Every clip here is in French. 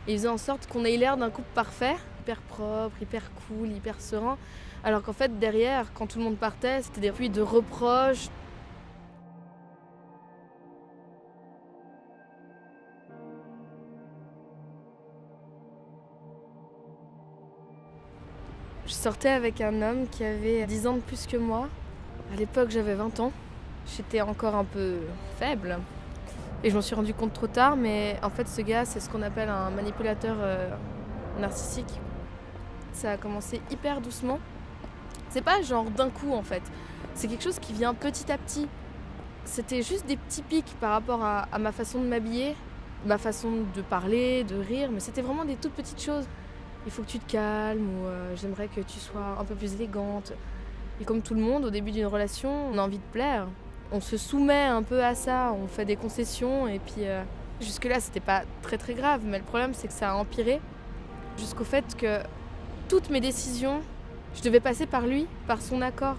Et ils faisaient en sorte qu'on ait l'air d'un couple parfait, hyper propre, hyper cool, hyper serein. Alors qu'en fait, derrière, quand tout le monde partait, c'était des pluies de reproches. Je sortais avec un homme qui avait 10 ans de plus que moi. À l'époque, j'avais 20 ans. J'étais encore un peu faible. Et je m'en suis rendu compte trop tard, mais en fait, ce gars, c'est ce qu'on appelle un manipulateur narcissique. Ça a commencé hyper doucement. C'est pas genre d'un coup, en fait. C'est quelque chose qui vient petit à petit. C'était juste des petits pics par rapport à ma façon de m'habiller, ma façon de parler, de rire, mais c'était vraiment des toutes petites choses. Il faut que tu te calmes, ou j'aimerais que tu sois un peu plus élégante. Et comme tout le monde, au début d'une relation, on a envie de plaire. On se soumet un peu à ça, on fait des concessions, et puis jusque-là, c'était pas très très grave, mais le problème, c'est que ça a empiré, jusqu'au fait que toutes mes décisions, je devais passer par lui, par son accord.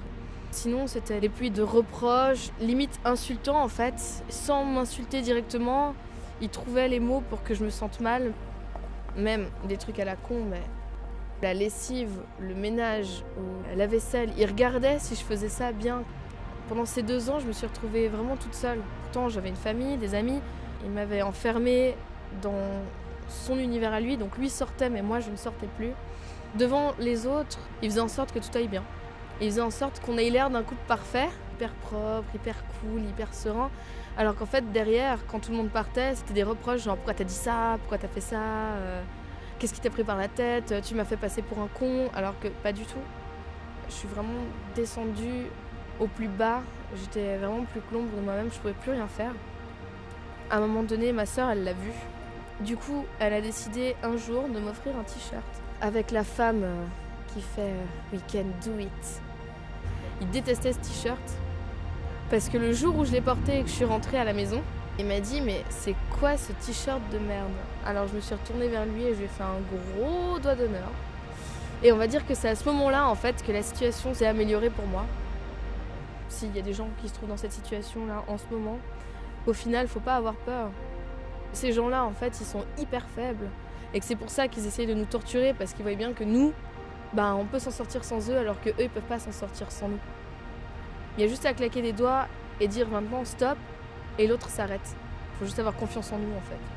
Sinon, c'était des pluies de reproches, limite insultants en fait, sans m'insulter directement. Il trouvait les mots pour que je me sente mal. Même des trucs à la con, mais la lessive, le ménage ou la vaisselle, il regardait si je faisais ça bien. Pendant ces 2 ans, je me suis retrouvée vraiment toute seule. Pourtant, j'avais une famille, des amis. Il m'avait enfermée dans son univers à lui, donc lui sortait, mais moi, je ne sortais plus. Devant les autres, il faisait en sorte que tout aille bien. Il faisait en sorte qu'on ait l'air d'un couple parfait, hyper propre, hyper cool, hyper serein. Alors qu'en fait, derrière, quand tout le monde partait, c'était des reproches genre pourquoi t'as dit ça, pourquoi t'as fait ça, qu'est-ce qui t'a pris par la tête, tu m'as fait passer pour un con, alors que pas du tout. Je suis vraiment descendue au plus bas, j'étais vraiment plus que l'ombre de moi-même, je pouvais plus rien faire. À un moment donné, ma sœur, elle l'a vu. Du coup, elle a décidé un jour de m'offrir un t-shirt avec la femme qui fait We can do it. Il détestait ce t-shirt parce que le jour où je l'ai porté et que je suis rentrée à la maison, il m'a dit mais c'est quoi ce t-shirt de merde? Alors je me suis retournée vers lui et je lui ai fait un gros doigt d'honneur. Et on va dire que c'est à ce moment-là en fait que la situation s'est améliorée pour moi. S'il y a des gens qui se trouvent dans cette situation-là en ce moment, au final, faut pas avoir peur. Ces gens-là en fait, ils sont hyper faibles et que c'est pour ça qu'ils essayent de nous torturer parce qu'ils voient bien que nous, on peut s'en sortir sans eux alors qu'eux, ils peuvent pas s'en sortir sans nous. Il y a juste à claquer des doigts et dire maintenant stop et l'autre s'arrête. Faut juste avoir confiance en nous en fait.